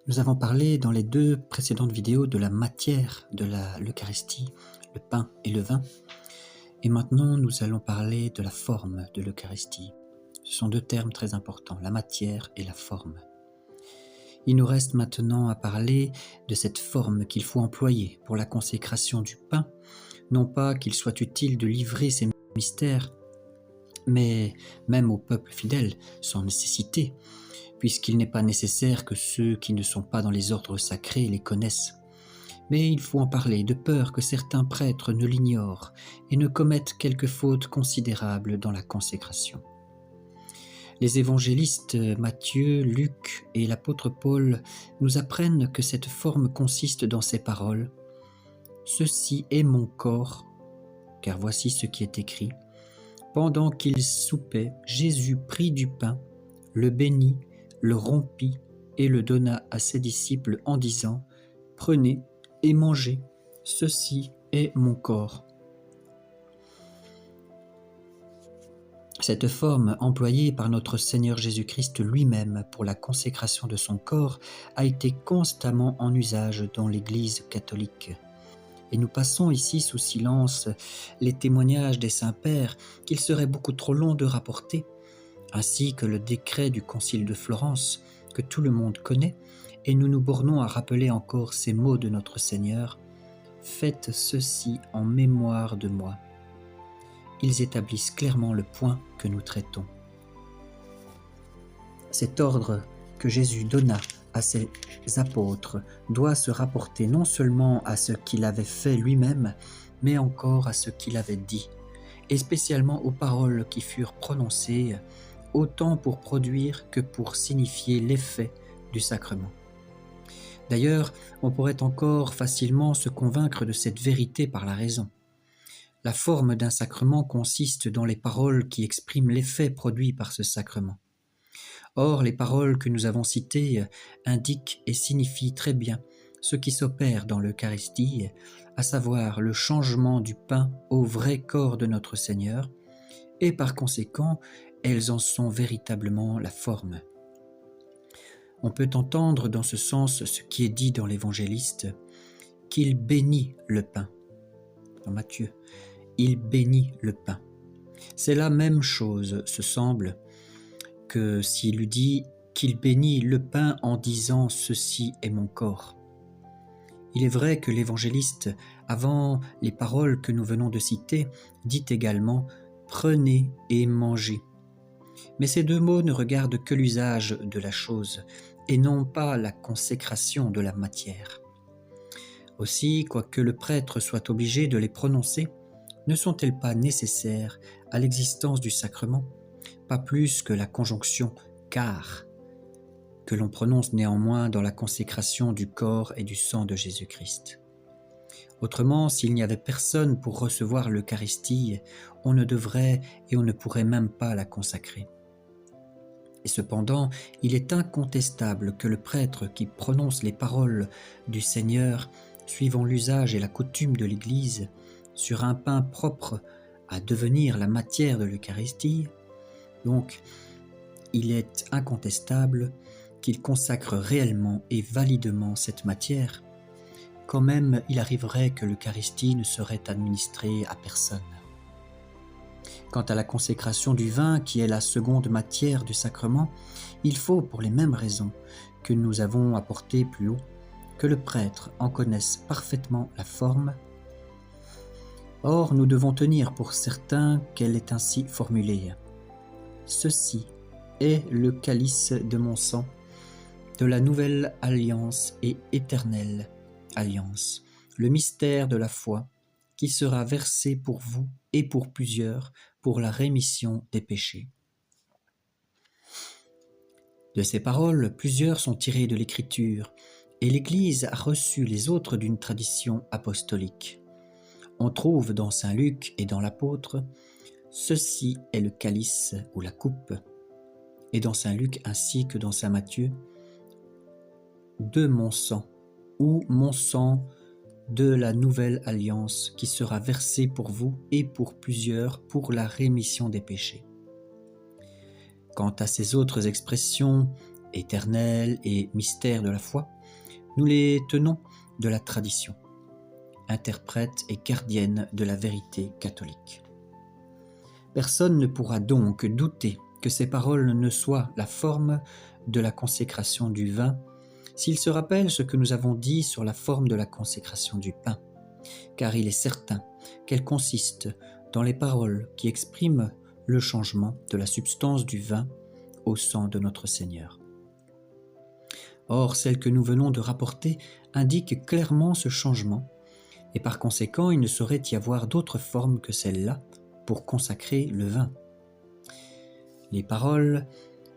Nous avons parlé dans les deux précédentes vidéos de la matière de l'Eucharistie, le pain et le vin. Et maintenant, nous allons parler de la forme de l'Eucharistie. Ce sont deux termes très importants, la matière et la forme. Il nous reste maintenant à parler de cette forme qu'il faut employer pour la consécration du pain, non pas qu'il soit utile de livrer ces mystères, mais même au peuple fidèle, sans nécessité, puisqu'il n'est pas nécessaire que ceux qui ne sont pas dans les ordres sacrés les connaissent. Mais il faut en parler, de peur que certains prêtres ne l'ignorent et ne commettent quelque faute considérable dans la consécration. Les évangélistes Matthieu, Luc et l'apôtre Paul nous apprennent que cette forme consiste dans ces paroles « Ceci est mon corps », car voici ce qui est écrit. Pendant qu'il soupait, Jésus prit du pain, le bénit, le rompit et le donna à ses disciples en disant « Prenez et mangez, ceci est mon corps ». Cette forme employée par notre Seigneur Jésus-Christ lui-même pour la consécration de son corps a été constamment en usage dans l'Église catholique. Et nous passons ici sous silence les témoignages des saints-pères qu'il serait beaucoup trop long de rapporter, ainsi que le décret du Concile de Florence que tout le monde connaît, et nous nous bornons à rappeler encore ces mots de notre Seigneur « Faites ceci en mémoire de moi ». Ils établissent clairement le point que nous traitons. Cet ordre que Jésus donna à ses apôtres doit se rapporter non seulement à ce qu'il avait fait lui-même, mais encore à ce qu'il avait dit, et spécialement aux paroles qui furent prononcées, autant pour produire que pour signifier l'effet du sacrement. D'ailleurs, on pourrait encore facilement se convaincre de cette vérité par la raison. La forme d'un sacrement consiste dans les paroles qui expriment l'effet produit par ce sacrement. Or, les paroles que nous avons citées indiquent et signifient très bien ce qui s'opère dans l'Eucharistie, à savoir le changement du pain au vrai corps de notre Seigneur, et par conséquent, elles en sont véritablement la forme. On peut entendre dans ce sens ce qui est dit dans l'Évangéliste, qu'il bénit le pain. Dans Matthieu, il bénit le pain. C'est la même chose, ce semble, que s'il eût dit qu'il bénit le pain en disant « ceci est mon corps ». Il est vrai que l'Évangéliste, avant les paroles que nous venons de citer, dit également « prenez et mangez ». Mais ces deux mots ne regardent que l'usage de la chose et non pas la consécration de la matière. Aussi, quoique le prêtre soit obligé de les prononcer, ne sont-elles pas nécessaires à l'existence du sacrement, pas plus que la conjonction « car » que l'on prononce néanmoins dans la consécration du corps et du sang de Jésus-Christ. Autrement, s'il n'y avait personne pour recevoir l'Eucharistie, on ne devrait et on ne pourrait même pas la consacrer. Et cependant, il est incontestable que le prêtre qui prononce les paroles du Seigneur, suivant l'usage et la coutume de l'Église, sur un pain propre à devenir la matière de l'Eucharistie, donc il est incontestable qu'il consacre réellement et validement cette matière, quand même il arriverait que l'Eucharistie ne serait administrée à personne. Quant à la consécration du vin, qui est la seconde matière du sacrement, il faut, pour les mêmes raisons que nous avons apportées plus haut, que le prêtre en connaisse parfaitement la forme. Or, nous devons tenir pour certain qu'elle est ainsi formulée. « Ceci est le calice de mon sang, de la nouvelle alliance et éternelle alliance, le mystère de la foi, qui sera versé pour vous et pour plusieurs pour la rémission des péchés. » De ces paroles, plusieurs sont tirées de l'Écriture, et l'Église a reçu les autres d'une tradition apostolique. On trouve dans saint Luc et dans l'apôtre « Ceci est le calice ou la coupe », et dans saint Luc ainsi que dans saint Matthieu « de mon sang » ou « mon sang de la nouvelle alliance qui sera versé pour vous et pour plusieurs pour la rémission des péchés. » Quant à ces autres expressions, éternelles et mystère de la foi, Nous les tenons de la tradition, interprète et gardienne de la vérité catholique. Personne ne pourra donc douter que ces paroles ne soient la forme de la consécration du vin s'il se rappelle ce que nous avons dit sur la forme de la consécration du pain, car il est certain qu'elle consiste dans les paroles qui expriment le changement de la substance du vin au sang de notre Seigneur. Or, celle que nous venons de rapporter indique clairement ce changement, et par conséquent, il ne saurait y avoir d'autre forme que celle-là pour consacrer le vin.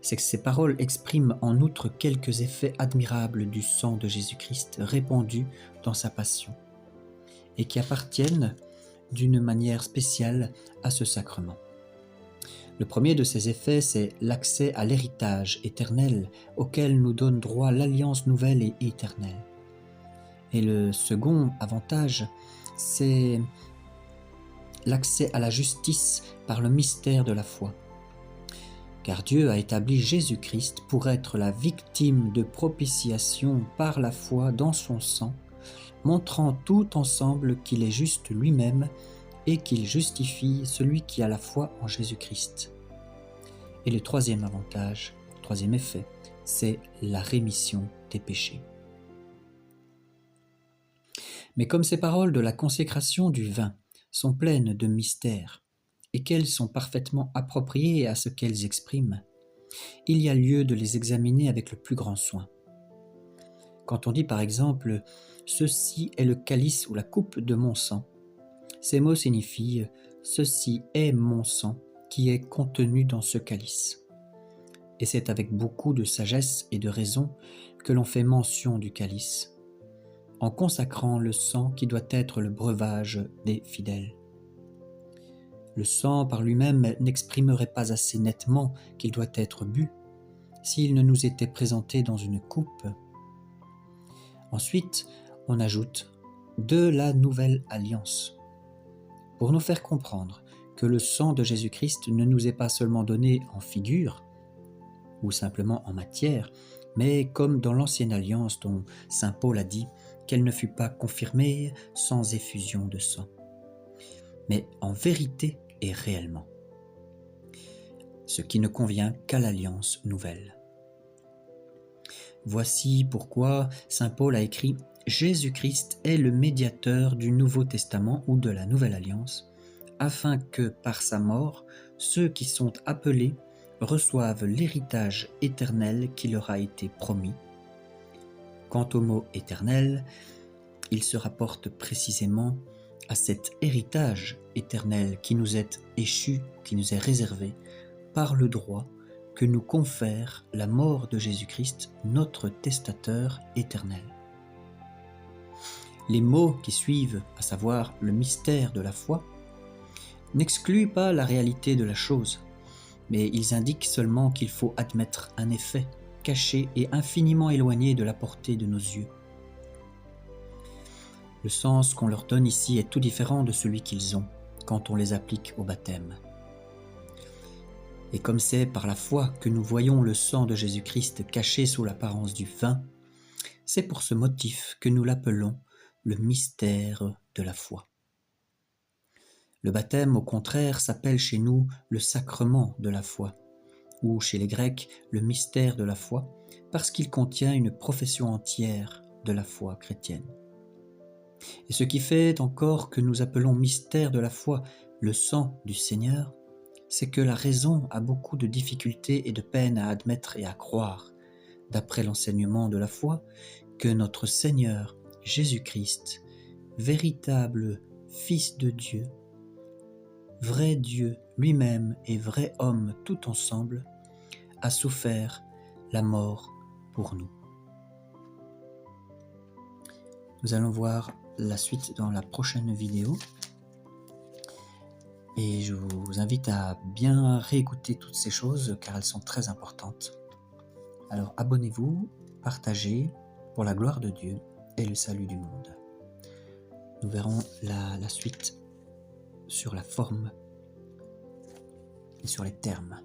C'est que ces paroles expriment en outre quelques effets admirables du sang de Jésus-Christ répandu dans sa passion, et qui appartiennent d'une manière spéciale à ce sacrement. Le premier de ces effets, c'est l'accès à l'héritage éternel auquel nous donne droit l'alliance nouvelle et éternelle. Et le second avantage, c'est l'accès à la justice par le mystère de la foi. Car Dieu a établi Jésus-Christ pour être la victime de propitiation par la foi dans son sang, montrant tout ensemble qu'il est juste lui-même et qu'il justifie celui qui a la foi en Jésus-Christ. Et le troisième avantage, troisième effet, c'est la rémission des péchés. Mais comme ces paroles de la consécration du vin sont pleines de mystères et qu'elles sont parfaitement appropriées à ce qu'elles expriment, il y a lieu de les examiner avec le plus grand soin. Quand on dit par exemple « ceci est le calice ou la coupe de mon sang », ces mots signifient « ceci est mon sang qui est contenu dans ce calice ». Et c'est avec beaucoup de sagesse et de raison que l'on fait mention du calice, en consacrant le sang qui doit être le breuvage des fidèles. Le sang par lui-même n'exprimerait pas assez nettement qu'il doit être bu s'il ne nous était présenté dans une coupe. Ensuite, on ajoute de la nouvelle alliance, pour nous faire comprendre que le sang de Jésus-Christ ne nous est pas seulement donné en figure, ou simplement en matière, mais comme dans l'ancienne alliance dont saint Paul a dit qu'elle ne fut pas confirmée sans effusion de sang, mais en vérité et réellement, ce qui ne convient qu'à l'alliance nouvelle. Voici pourquoi saint Paul a écrit « Jésus-Christ est le médiateur du Nouveau Testament ou de la Nouvelle Alliance, afin que par sa mort, ceux qui sont appelés reçoivent l'héritage éternel qui leur a été promis. » Quant au mot « éternel », il se rapporte précisément à cet héritage éternel qui nous est échu, qui nous est réservé par le droit que nous confère la mort de Jésus-Christ, notre testateur éternel. Les mots qui suivent, à savoir le mystère de la foi, n'excluent pas la réalité de la chose, mais ils indiquent seulement qu'il faut admettre un effet caché et infiniment éloigné de la portée de nos yeux. Le sens qu'on leur donne ici est tout différent de celui qu'ils ont quand on les applique au baptême. Et comme c'est par la foi que nous voyons le sang de Jésus-Christ caché sous l'apparence du vin, c'est pour ce motif que nous l'appelons le mystère de la foi. Le baptême, au contraire, s'appelle chez nous le sacrement de la foi, ou chez les Grecs le mystère de la foi, parce qu'il contient une profession entière de la foi chrétienne. Et ce qui fait encore que nous appelons mystère de la foi le sang du Seigneur, c'est que la raison a beaucoup de difficultés et de peine à admettre et à croire, d'après l'enseignement de la foi, que notre Seigneur Jésus-Christ, véritable Fils de Dieu, vrai Dieu lui-même et vrai homme tout ensemble, a souffert la mort pour nous. Nous allons voir la suite dans la prochaine vidéo. Et je vous invite à bien réécouter toutes ces choses car elles sont très importantes. Alors abonnez-vous, partagez pour la gloire de Dieu et le salut du monde. Nous verrons la suite sur la forme et sur les termes.